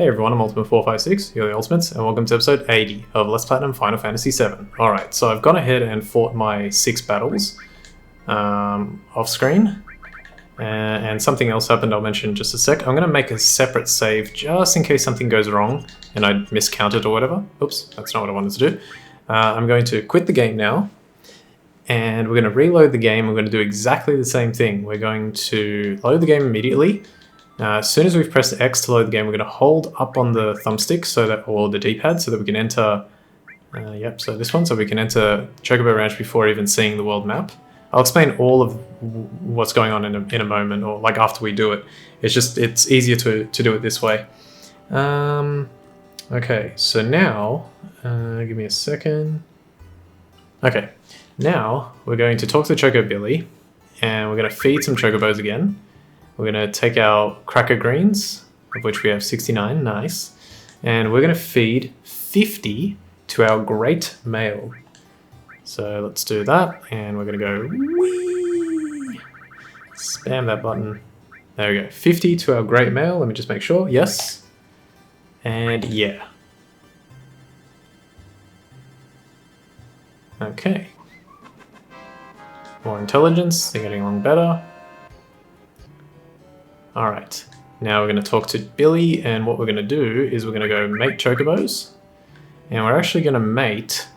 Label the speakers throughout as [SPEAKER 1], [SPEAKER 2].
[SPEAKER 1] Hey everyone, I'm Ultimate456, you're the Ultimates, and welcome to episode 80 of Let's Platinum Final Fantasy VII. Alright, so I've gone ahead and fought my 6 battles off screen, and something else happened I'll mention in just a sec. I'm going to make a separate save just in case something goes wrong and I miscounted or whatever. Oops, that's not what I wanted to do. I'm going to quit the game now, and we're going to reload the game. We're going to do exactly the same thing. We're going to load the game immediately. As soon as we've pressed X to load the game, we're going to hold up on the thumbstick or the D-pad so that we can enter, so this one, so we can enter Chocobo Ranch before even seeing the world map. I'll explain all of what's going on in a moment, or like after we do it. It's easier to do it this way. Okay, so now, give me a second. Okay, now we're going to talk to Choco Billy, and we're going to feed some Chocobos again. We're going to take our cracker greens, of which we have 69, nice. And we're going to feed 50 to our great male. So let's do that, and we're going to go whee! Spam that button. There we go, 50 to our great male. Let me just make sure, yes. And yeah. Okay. More intelligence, they're getting along better. Alright, now we're going to talk to Billy, and what we're going to do is we're going to go mate Chocobos, and we're actually going to mate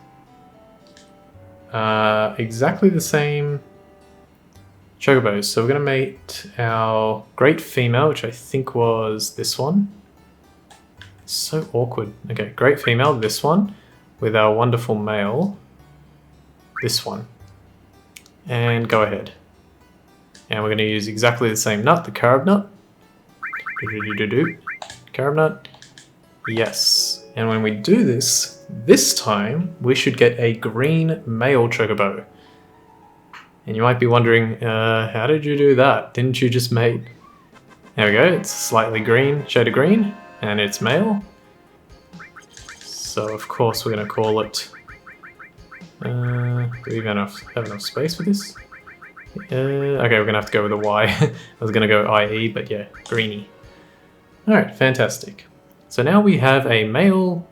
[SPEAKER 1] exactly the same Chocobos. So we're going to mate our great female, which I think was this one. It's so awkward. Okay, great female, this one, with our wonderful male, this one. And go ahead. And we're going to use exactly the same nut, the carob nut. Carob nut. Yes. And when we do this time, we should get a green male Chocobo. And you might be wondering, how did you do that? Didn't you just mate? There we go, it's slightly green, shade of green, and it's male. So of course we're going to call it... do we even have enough space for this? Okay, we're going to have to go with a Y. I was going to go IE, but yeah, greenie. Alright, fantastic. So now we have a male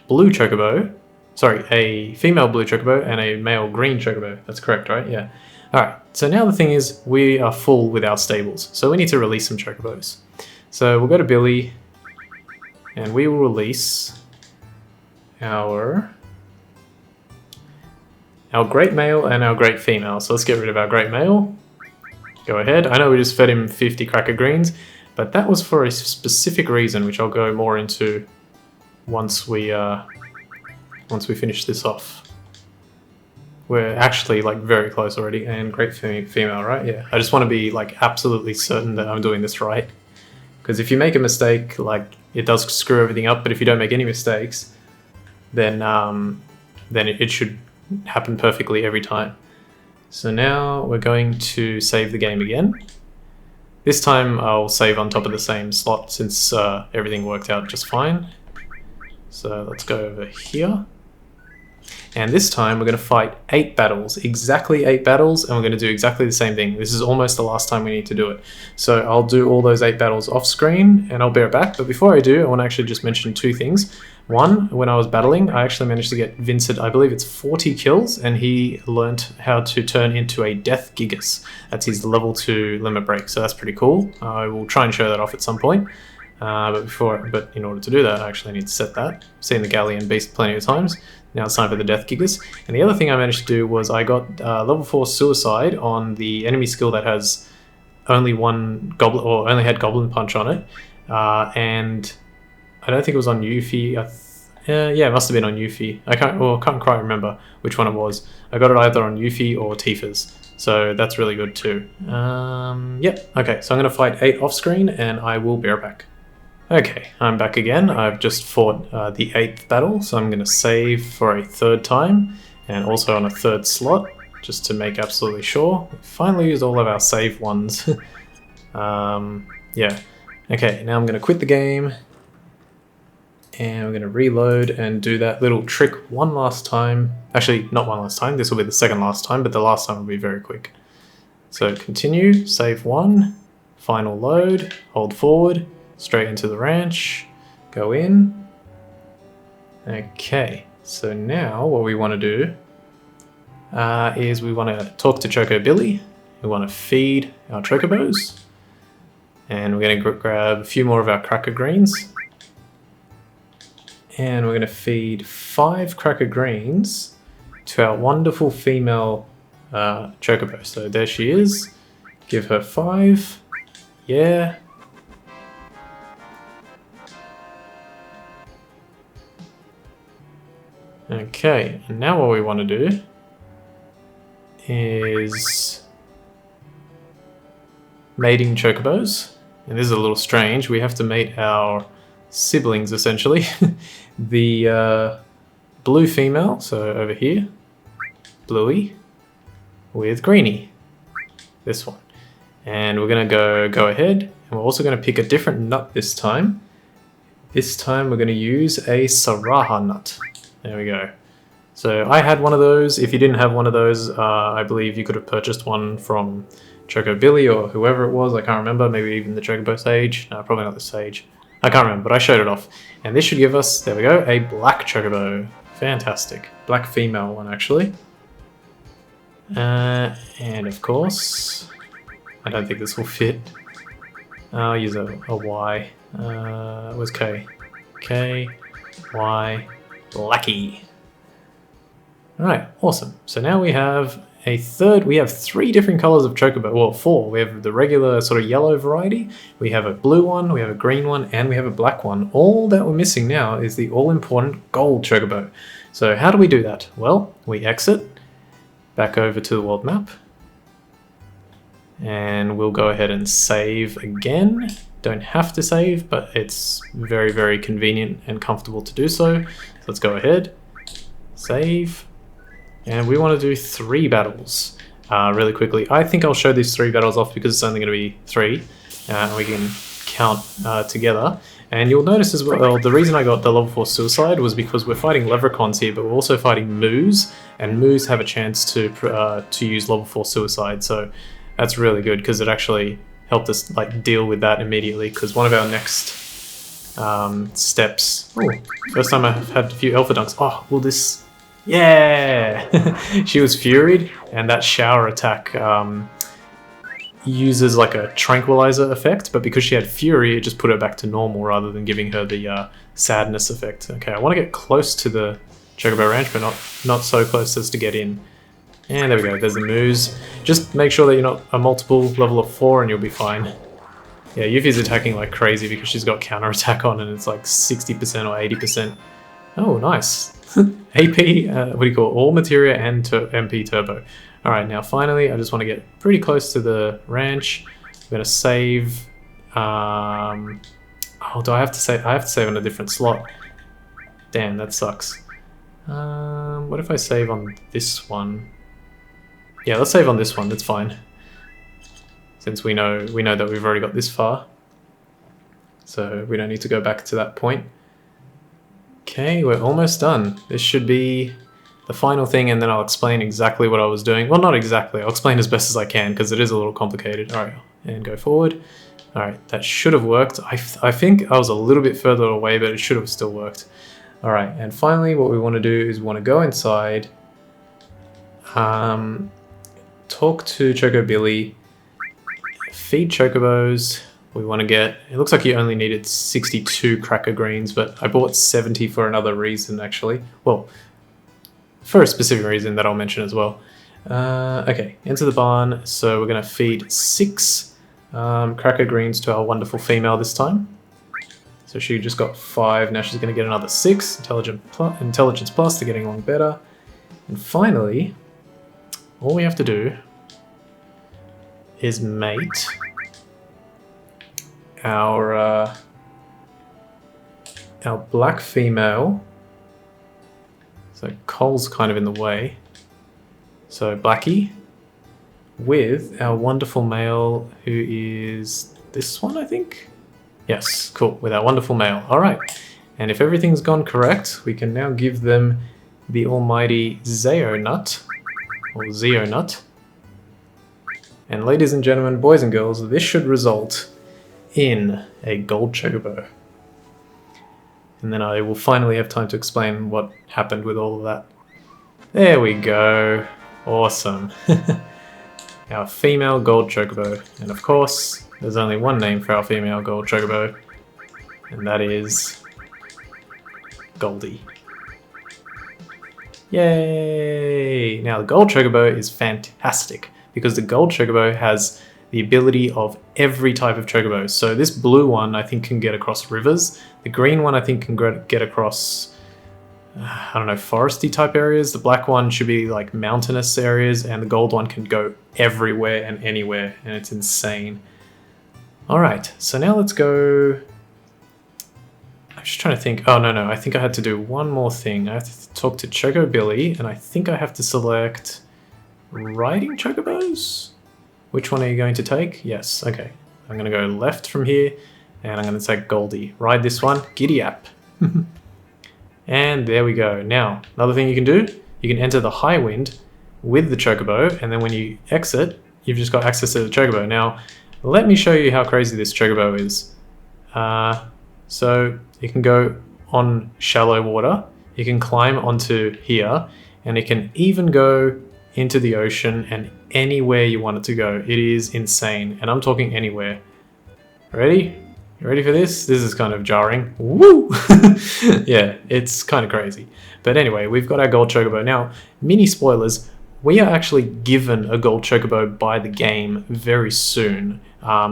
[SPEAKER 1] blue Chocobo. Sorry, a female blue Chocobo and a male green Chocobo. That's correct, right? Yeah. Alright, so now the thing is, we are full with our stables. So we need to release some Chocobos. So we'll go to Billy, and we will release our great male and our great female. So let's get rid of our great male. Go ahead. I know we just fed him 50 cracker greens, but that was for a specific reason, which I'll go more into once we finish this off. We're actually like very close already, and great female, right? Yeah. I just want to be like absolutely certain that I'm doing this right, because if you make a mistake, like it does screw everything up. But if you don't make any mistakes, then it should happen perfectly every time. So now we're going to save the game again. This time I'll save on top of the same slot since everything worked out just fine. So let's go over here. And this time we're going to fight 8 battles, exactly 8 battles, and we're going to do exactly the same thing. This is almost the last time we need to do it. So I'll do all those 8 battles off screen and I'll bear it back. But before I do, I want to actually just mention 2 things. One, when I was battling, I actually managed to get Vincent, I believe it's 40 kills, and he learnt how to turn into a Death Gigas. That's his level 2 limit break, so that's pretty cool. I will try and show that off at some point. But in order to do that, I actually need to set that. I've seen the Galleon Beast plenty of times. Now it's time for the Death Gigas. And the other thing I managed to do was I got level 4 Suicide on the enemy skill that has only one Goblin, or only had Goblin Punch on it. And I don't think it was on Yuffie. Yeah, it must have been on Yuffie. I can't quite remember which one it was. I got it either on Yuffie or Tifa's. So that's really good too. Yep, okay, so I'm going to fight 8 off screen and I will be right back. Okay, I'm back again. I've just fought the 8th battle, so I'm going to save for a 3rd time, and also on a 3rd slot, just to make absolutely sure. We finally used all of our save ones. Yeah. Okay, now I'm going to quit the game, and we're going to reload and do that little trick one last time. Actually, not one last time, this will be the 2nd last time, but the last time will be very quick. So continue, save 1, final load, hold forward, straight into the ranch, Go in. Okay, so now what we want to do is we want to talk to Chocobilly. We want to feed our Chocobos. And we're going to grab a few more of our cracker greens. And we're going to feed 5 cracker greens to our wonderful female Chocobo. So there she is. Give her 5. Yeah. Okay, and now what we want to do is mating Chocobos. And this is a little strange. We have to mate our siblings, essentially. The blue female, so over here, Bluey, with Greenie, this one. And we're going to go ahead, and we're also going to pick a different nut this time. This time we're going to use a Saraha nut. There we go. So I had one of those. If you didn't have one of those, I believe you could have purchased one from Chocobilly or whoever it was. I can't remember. Maybe even the Chocobo Sage. No, probably not the Sage. I can't remember, but I showed it off. And this should give us, there we go, a black Chocobo. Fantastic. Black female one, actually. And of course, I don't think this will fit. I'll use a Y. Where's K? K, Y, Blackie. Alright, awesome. So now we have we have 3 different colors of Chocobo, well 4. We have the regular sort of yellow variety, we have a blue one, we have a green one, and we have a black one. All that we're missing now is the all-important gold Chocobo. So how do we do that? Well, we exit, back over to the world map, and we'll go ahead and save again. Don't have to save, but it's very, very convenient and comfortable to do so. So let's go ahead, save. And we want to do 3 battles really quickly. I think I'll show these 3 battles off because it's only going to be 3. And we can count together. And you'll notice as well, the reason I got the level 4 suicide was because we're fighting leprechauns here, but we're also fighting moos. And moos have a chance to use level 4 suicide. So that's really good because it actually helped us like deal with that immediately. Because one of our next steps... Oh, first time I've had a few Alpha Dunks. Oh, will this... Yeah! She was Furied, and that shower attack uses like a tranquilizer effect, but because she had Fury, it just put her back to normal rather than giving her the sadness effect. Okay, I want to get close to the Chocobo Ranch, but not so close as to get in. And there we go, there's the moose. Just make sure that you're not a multiple level of 4 and you'll be fine. Yeah, Yuffie's attacking like crazy because she's got counter attack on and it's like 60% or 80%. Oh, nice. AP, what do you call it? All Materia and MP Turbo. Alright, now finally, I just want to get pretty close to the ranch. I'm going to save... oh, do I have to save? I have to save on a different slot. Damn, that sucks. What if I save on this one? Yeah, let's save on this one, that's fine. Since we know that we've already got this far. So we don't need to go back to that point. Okay, we're almost done. This should be the final thing, and then I'll explain exactly what I was doing. Well, not exactly. I'll explain as best as I can, because it is a little complicated. Alright, and go forward. Alright, that should have worked. I think I was a little bit further away, but it should have still worked. Alright, and finally what we want to do is we want to go inside, talk to Chocobilly, feed Chocobos. We want to get, it looks like you only needed 62 cracker greens, but I bought 70 for another reason actually. Well, for a specific reason that I'll mention as well. Okay, into the barn. So we're going to feed 6 cracker greens to our wonderful female this time. So she just got 5, now she's going to get another 6. Intelligence plus, they're getting along better. And finally, all we have to do is mate our black female. So Cole's kind of in the way. So Blackie with our wonderful male, who is this one, I think? Yes, cool, with our wonderful male. All right, and if everything's gone correct, we can now give them the almighty Zeo nut, or Zeo nut. And ladies and gentlemen, boys and girls, this should result in a gold Chocobo. and then I will finally have time to explain what happened with all of that. There we go. Awesome. Our female Gold Chocobo. And of course, there's only one name for our female Gold Chocobo, and that is Goldie. Yay! Now the Gold Chocobo is fantastic because the Gold Chocobo has the ability of every type of Chocobo. So this blue one I think can get across rivers. The green one I think can get across, I don't know, foresty type areas. The black one should be like mountainous areas, and the gold one can go everywhere and anywhere, and it's insane. Alright, so now let's go... I'm just trying to think. Oh, no, I think I had to do one more thing. I have to talk to Choco Billy, and I think I have to select riding Chocobos? Which one are you going to take? Yes, okay. I'm going to go left from here, and I'm going to take Goldie. Ride this one, giddy up. And there we go. Now, another thing you can do, you can enter the high wind with the Chocobo, and then when you exit, you've just got access to the Chocobo. Now, let me show you how crazy this Chocobo is. So you can go on shallow water, you can climb onto here, and it can even go into the ocean and anywhere you want it to go. It is insane, and I'm talking anywhere. Ready? You ready for this? This is kind of jarring. Woo! Yeah, it's kind of crazy. But anyway, we've got our Gold Chocobo. Now, mini spoilers, we are actually given a Gold Chocobo by the game very soon.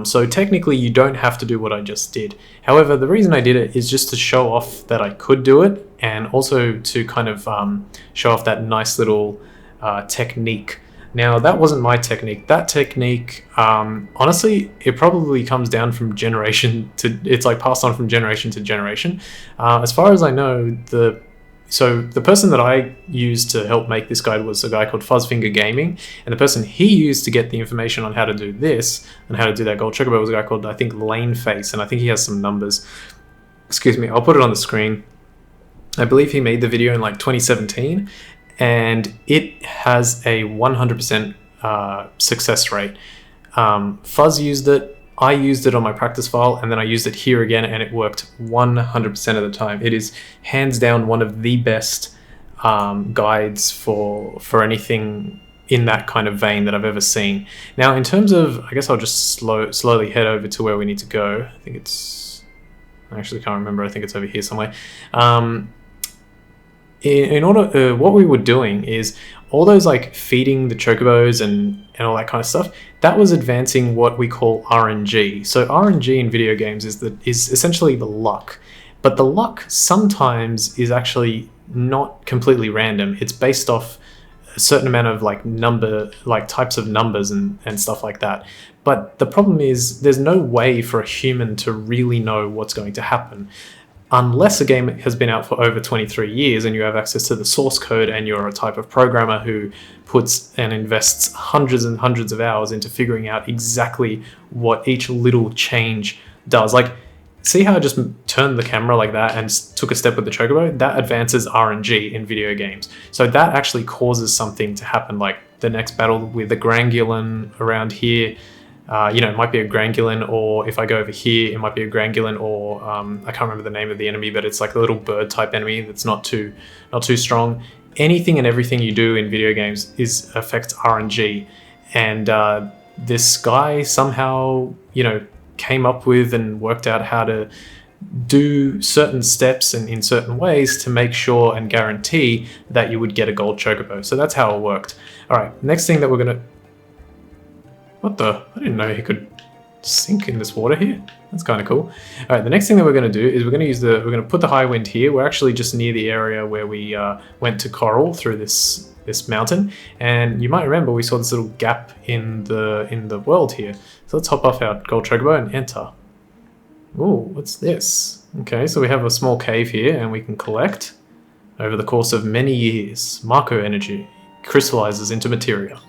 [SPEAKER 1] So technically you don't have to do what I just did. However, the reason I did it is just to show off that I could do it, and also to kind of show off that nice little technique. Now, that wasn't my technique. That technique, honestly, it probably comes down from generation to... It's like passed on from generation to generation. As far as I know, So the person that I used to help make this guide was a guy called Fuzzfinger Gaming, and the person he used to get the information on how to do this and how to do that Gold Chocobo was a guy called, I think, Laneface, and I think he has some numbers. Excuse me, I'll put it on the screen. I believe he made the video in like 2017, and it has a 100% success rate. Fuzz used it. I used it on my practice file, and then I used it here again, and it worked 100% of the time. It is hands down one of the best guides for anything in that kind of vein that I've ever seen. Now, in terms of, I guess I'll just slowly head over to where we need to go. I think it's, I actually can't remember. I think it's over here somewhere. In order, what we were doing is all those like feeding the Chocobos and all that kind of stuff, that was advancing what we call RNG. So RNG in video games is essentially the luck, but the luck sometimes is actually not completely random. It's based off a certain amount of like types of numbers and stuff like that. But the problem is there's no way for a human to really know what's going to happen. Unless a game has been out for over 23 years and you have access to the source code and you're a type of programmer who puts and invests hundreds and hundreds of hours into figuring out exactly what each little change does. Like, see how I just turned the camera like that and took a step with the Chocobo? That advances RNG in video games. So that actually causes something to happen, like the next battle with the Grangulin around here. It might be a Grangulin, or if I go over here, it might be a Grangulin, or I can't remember the name of the enemy, but it's like the little bird type enemy that's not too strong. Anything and everything you do in video games affects RNG, and this guy somehow came up with and worked out how to do certain steps and in certain ways to make sure and guarantee that you would get a Gold Chocobo. So that's how it worked. All right, next thing that we're gonna... What the? I didn't know he could sink in this water here. That's kind of cool. All right, the next thing that we're going to do is we're going to put the high wind here. We're actually just near the area where we went to Coral through this mountain, and you might remember we saw this little gap in the world here. So let's hop off our Gold Chocobo and enter. Ooh, what's this? Okay, so we have a small cave here, and we can collect over the course of many years. Marco energy crystallizes into materia.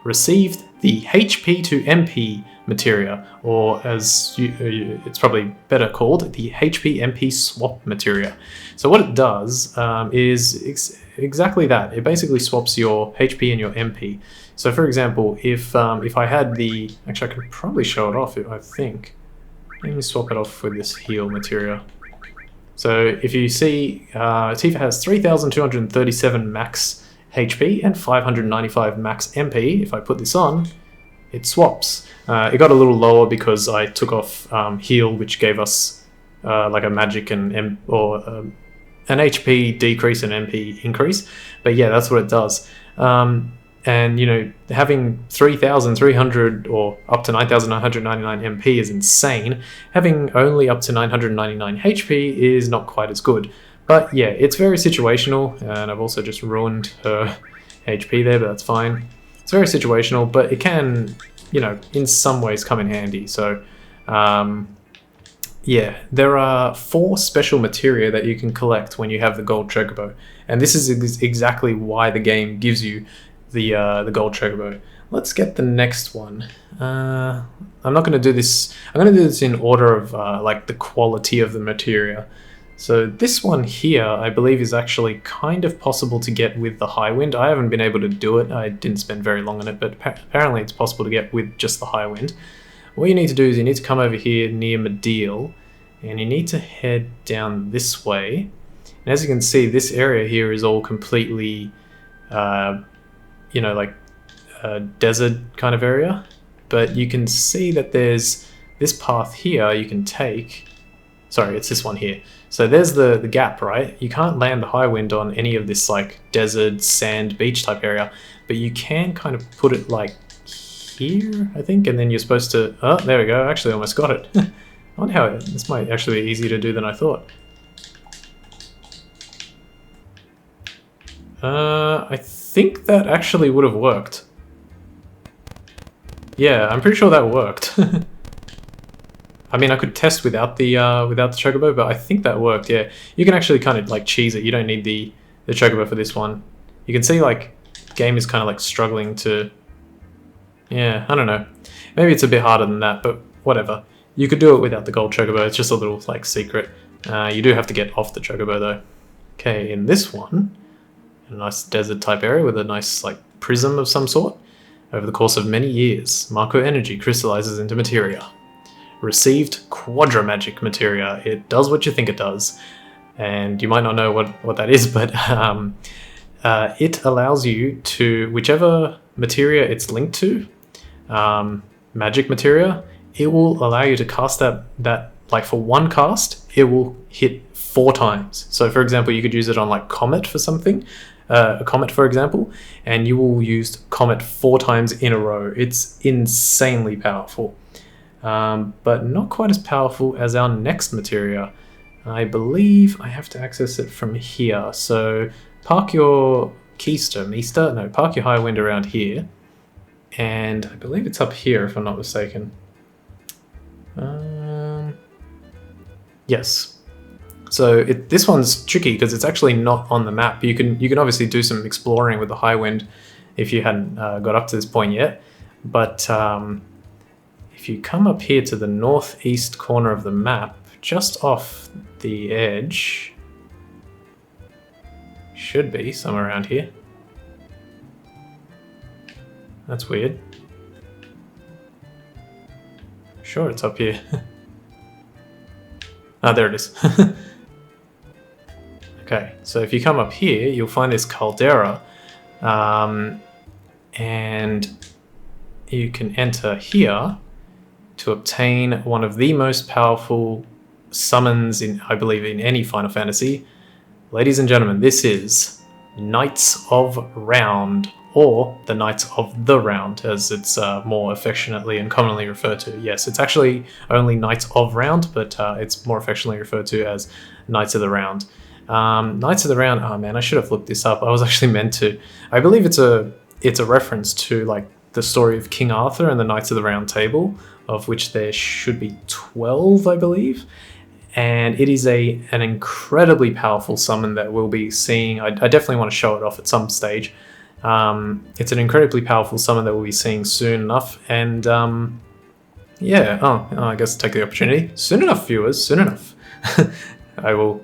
[SPEAKER 1] Received the HP to MP Materia, or as it's probably better called, the HP MP swap Materia. So what it does is exactly that. It basically swaps your HP and your MP. So for example, if I had the... Actually, I could probably show it off, I think. Let me swap it off with this heal Materia. So if you see, Tifa has 3,237 max HP and 595 max MP. If I put this on, it swaps. It got a little lower because I took off heal, which gave us like a magic and an HP decrease and MP increase. But yeah, that's what it does. And you know, having 3,300 or up to 9,999 MP is insane. Having only up to 999 HP is not quite as good. But yeah, it's very situational, and I've also just ruined her HP there, but that's fine. It's very situational, but it can, you know, in some ways come in handy. So yeah, there are 4 special materia that you can collect when you have the Gold Chocobo, and this is exactly why the game gives you the Gold Chocobo. Let's get the next one. I'm not going to do this. I'm going to do this in order of like the quality of the materia. So this one here, I believe, is actually kind of possible to get with the High Wind. I haven't been able to do it. I didn't spend very long on it, but apparently it's possible to get with just the High Wind. What you need to do is you need to come over here near Material, and you need to head down this way. And as you can see, this area here is all completely, you know, like a desert kind of area. But you can see that there's this path here you can take. Sorry, it's this one here. So there's the gap, right? You can't land the High Wind on any of this like desert, sand, beach type area, but you can kind of put it like here, I think, and then you're supposed to, oh, there we go, actually almost got it. I wonder how this might actually be easier to do than I thought. I think that actually would have worked. Yeah, I'm pretty sure that worked. I mean, I could test without the Chocobo, but I think that worked. Yeah, you can actually kind of like cheese it. You don't need the Chocobo for this one. You can see like game is kind of like struggling to. Yeah, I don't know. Maybe it's a bit harder than that, but whatever. You could do it without the Gold Chocobo. It's just a little like secret. You do have to get off the Chocobo though. Okay, in this one, a nice desert type area with a nice like prism of some sort. Over the course of many years, Marco energy crystallizes into materia. Received Quadra Magic Materia. It does what you think it does, and you might not know what that is, but it allows you to, whichever materia it's linked to, magic materia, it will allow you to cast that like for one cast, it will hit 4 times. So for example, you could use it on like Comet for something, a Comet for example, and you will use Comet 4 times in a row. It's insanely powerful. But not quite as powerful as our next materia. I believe I have to access it from here. So park your park your High Wind around here. And I believe it's up here if I'm not mistaken. Yes. So this one's tricky because it's actually not on the map. You can obviously do some exploring with the High Wind if you hadn't got up to this point yet. But if you come up here to the northeast corner of the map, just off the edge, should be somewhere around here. That's weird. Sure, it's up here. Ah, there it is. Okay, so if you come up here, you'll find this caldera, and you can enter here to obtain one of the most powerful summons in, I believe, in any Final Fantasy. Ladies and gentlemen, this is Knights of Round, or the Knights of the Round, as it's more affectionately and commonly referred to. Yes, it's actually only Knights of Round, but it's more affectionately referred to as Knights of the Round. Knights of the Round, oh man, I should have looked this up. I was actually meant to. I believe it's a reference to like the story of King Arthur and the Knights of the Round Table, of which there should be 12, I believe. And it is an incredibly powerful summon that we'll be seeing. I definitely want to show it off at some stage. It's an incredibly powerful summon that we'll be seeing soon enough. And yeah, I guess take the opportunity. Soon enough, viewers, soon enough. I will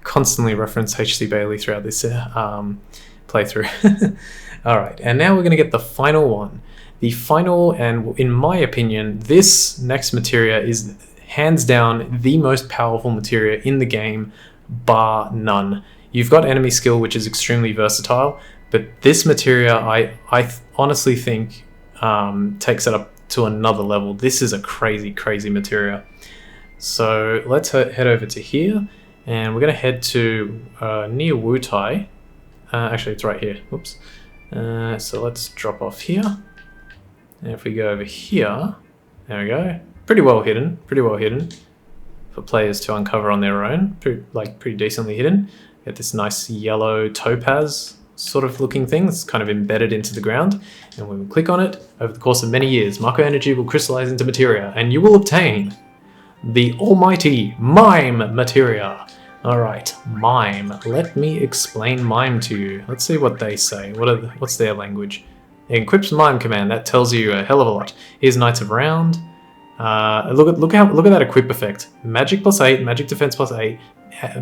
[SPEAKER 1] constantly reference HC Bailey throughout this playthrough. Alright, and now we're going to get the final one. The final, and in my opinion, this next materia is hands down the most powerful materia in the game bar none. You've got enemy skill, which is extremely versatile, but this Materia, I honestly think takes it up to another level. This is a crazy, crazy Materia. So let's head over to here, and we're going to head to near Wutai. Actually, it's right here. Whoops. So let's drop off here. And if we go over here, there we go. Pretty well hidden for players to uncover on their own. Pretty decently hidden. Get this nice yellow topaz sort of looking thing that's kind of embedded into the ground. And when we click on it, over the course of many years, Mako energy will crystallize into Materia, and you will obtain the almighty Mime Material. Alright, Mime. Let me explain Mime to you. Let's see what they say. What's their language? It equips Mime command. That tells you a hell of a lot. Here's Knights of Round. Look at that equip effect. Magic +8, magic defense +8,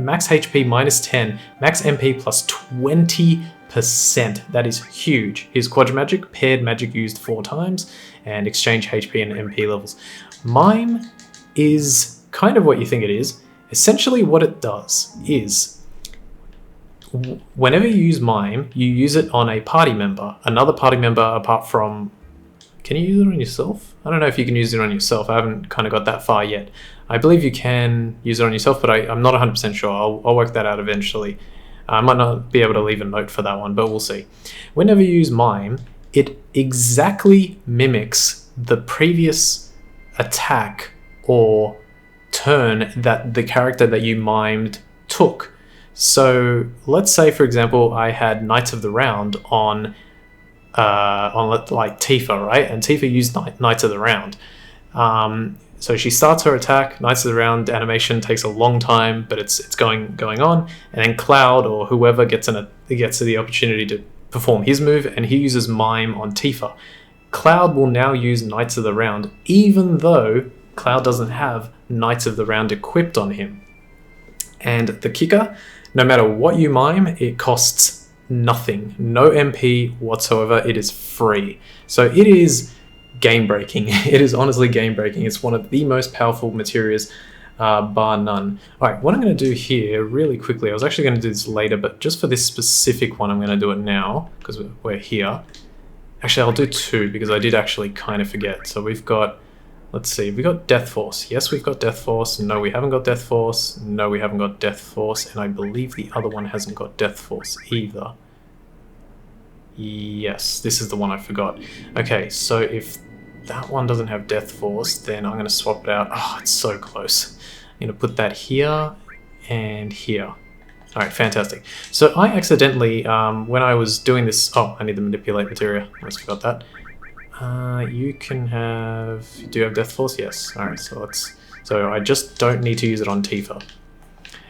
[SPEAKER 1] max HP -10, max MP +20%. That is huge. Here's Quadra Magic, paired magic used 4 times, and exchange HP and MP levels. Mime is kind of what you think it is. Essentially what it does is, whenever you use Mime, you use it on a party member. Another party member apart from... Can you use it on yourself? I don't know if you can use it on yourself. I haven't kind of got that far yet. I believe you can use it on yourself, but I'm not 100% sure. I'll work that out eventually. I might not be able to leave a note for that one, but we'll see. Whenever you use Mime, it exactly mimics the previous attack or turn that the character that you mimed took. So let's say, for example, I had Knights of the Round on like Tifa, right? And Tifa used Knights of the Round. So she starts her attack, Knights of the Round animation takes a long time, but it's going on, and then Cloud or whoever gets the opportunity to perform his move, and he uses Mime on Tifa. Cloud will now use Knights of the Round, even though Cloud doesn't have Knights of the Round equipped on him. And the kicker, no matter what you mime, it costs nothing. No MP whatsoever. It is free. So it is game breaking. It is honestly game breaking. It's one of the most powerful materials, bar none. Alright, what I'm going to do here really quickly, I was actually going to do this later, but just for this specific one I'm going to do it now because we're here. Actually, I'll do 2 because I did actually kind of forget. So we've got, let's see, we got Death Force. Yes, we've got Death Force. No, we haven't got Death Force. No, we haven't got Death Force. And I believe the other one hasn't got Death Force either. Yes, this is the one I forgot. Okay, so if that one doesn't have Death Force, then I'm going to swap it out. Oh, it's so close. I'm going to put that here and here. Alright, fantastic. So I accidentally, when I was doing this... Oh, I need the Manipulate Materia. I almost forgot that. You can have... Do you have Death Force? Yes. Alright, so I just don't need to use it on Tifa.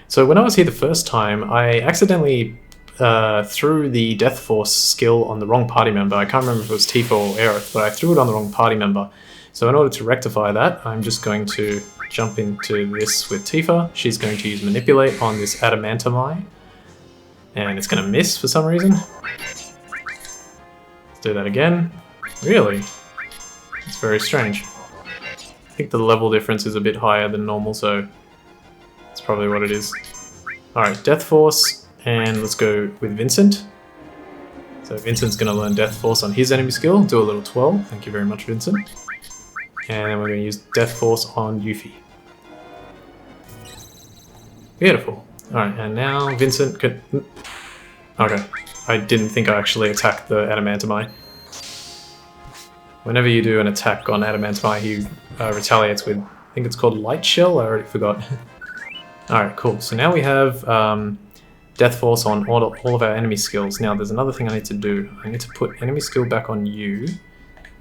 [SPEAKER 1] So when I was here the first time, I accidentally threw the Death Force skill on the wrong party member. I can't remember if it was Tifa or Aerith, but I threw it on the wrong party member. So in order to rectify that, I'm just going to jump into this with Tifa. She's going to use Manipulate on this Adamantamai. And it's going to miss for some reason. Let's do that again. Really? It's very strange. I think the level difference is a bit higher than normal, so that's probably what it is. Alright, Death Force, and let's go with Vincent. So Vincent's going to learn Death Force on his enemy skill, do a little 12. Thank you very much, Vincent. And then we're going to use Death Force on Yuffie. Beautiful. Alright, and now Vincent could... Okay, I didn't think I actually attacked the Adamantamai. Whenever you do an attack on Adamantamai, he retaliates with, I think it's called Light Shell, I already forgot. Alright, cool. So now we have Death Force on all of our enemy skills. Now there's another thing I need to do. I need to put enemy skill back on you,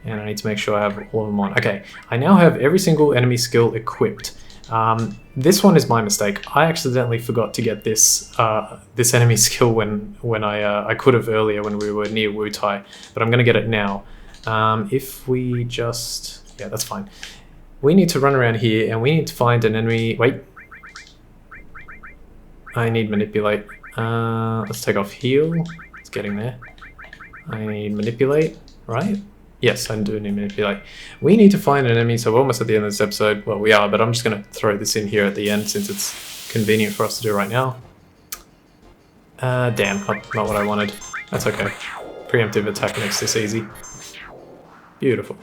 [SPEAKER 1] and I need to make sure I have all of them on. Okay, I now have every single enemy skill equipped. This one is my mistake. I accidentally forgot to get this this enemy skill when I could have earlier when we were near Wutai, but I'm going to get it now. If we just... Yeah, that's fine. We need to run around here and we need to find an enemy... Wait. I need Manipulate. Let's take off Heal. It's getting there. I need Manipulate, right? Yes, I do need Manipulate. We need to find an enemy, so we're almost at the end of this episode. Well, we are, but I'm just going to throw this in here at the end since it's convenient for us to do right now. Damn, not what I wanted. That's okay. Preemptive attack makes this easy. Beautiful.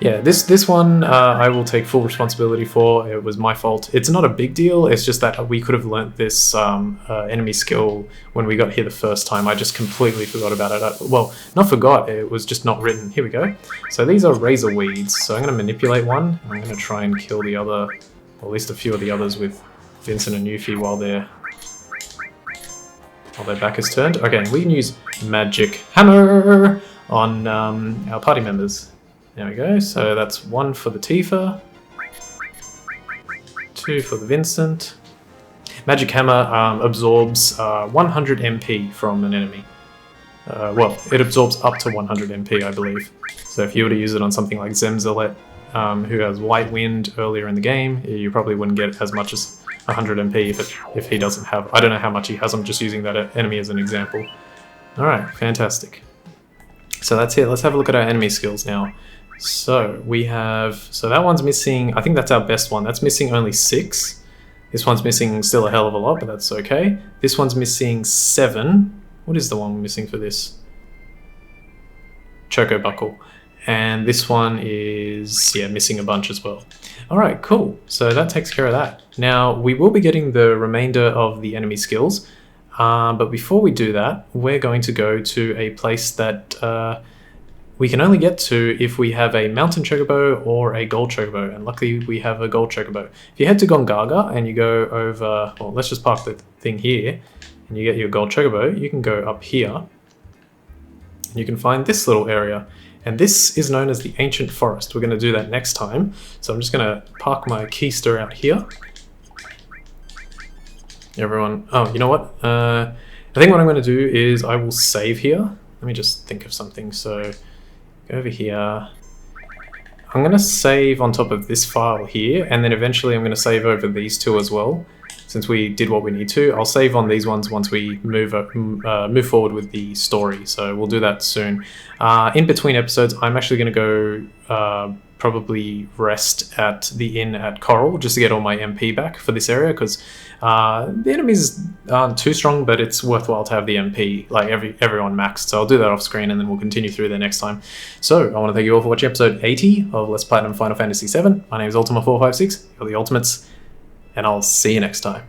[SPEAKER 1] Yeah, this one I will take full responsibility for. It was my fault. It's not a big deal. It's just that we could have learnt this enemy skill when we got here the first time. I just completely forgot about it. Well, not forgot. It was just not written. Here we go. So these are razor weeds. So I'm going to manipulate one. I'm going to try and kill the other, or at least a few of the others with Vincent and Yuffie while their back is turned. Okay, we can use Magic Hammer on our party members. There we go, so that's 1 for the Tifa, 2 for the Vincent. Magic Hammer absorbs 100 MP from an enemy. Well, it absorbs up to 100 MP, I believe. So if you were to use it on something like Zemzalet, who has White Wind earlier in the game, you probably wouldn't get as much as 100 MP if he doesn't have... I don't know how much he has, I'm just using that enemy as an example. Alright, fantastic. So that's it, let's have a look at our enemy skills now. So we have, so that one's missing, I think that's our best one. That's missing only 6. This one's missing still a hell of a lot, but that's okay. This one's missing 7. What is the one missing for this? Choco Buckle. And this one is, yeah, missing a bunch as well. All right, cool. So that takes care of that. Now we will be getting the remainder of the enemy skills. But before we do that, we're going to go to a place that we can only get to if we have a Mountain Chocobo or a Gold Chocobo, and luckily we have a Gold Chocobo. If you head to Gongaga and you go over, well, let's just park the thing here, and you get your Gold Chocobo, you can go up here, and you can find this little area, and this is known as the Ancient Forest. We're going to do that next time, so I'm just going to park my keister out here. Everyone, oh, you know what? I think what I'm going to do is I will save here. Let me just think of something. So go over here. I'm going to save on top of this file here, and then eventually I'm going to save over these two as well. Since we did what we need to, I'll save on these ones once we move forward with the story. So we'll do that soon. In between episodes, I'm actually going to go probably rest at the inn at Coral just to get all my MP back for this area, because the enemies aren't too strong, but it's worthwhile to have the MP, like everyone maxed. So I'll do that off screen and then we'll continue through there next time. So I want to thank you all for watching episode 80 of Let's Platinum Final Fantasy VII. My name is Ultima456, you're the Ultimates, and I'll see you next time.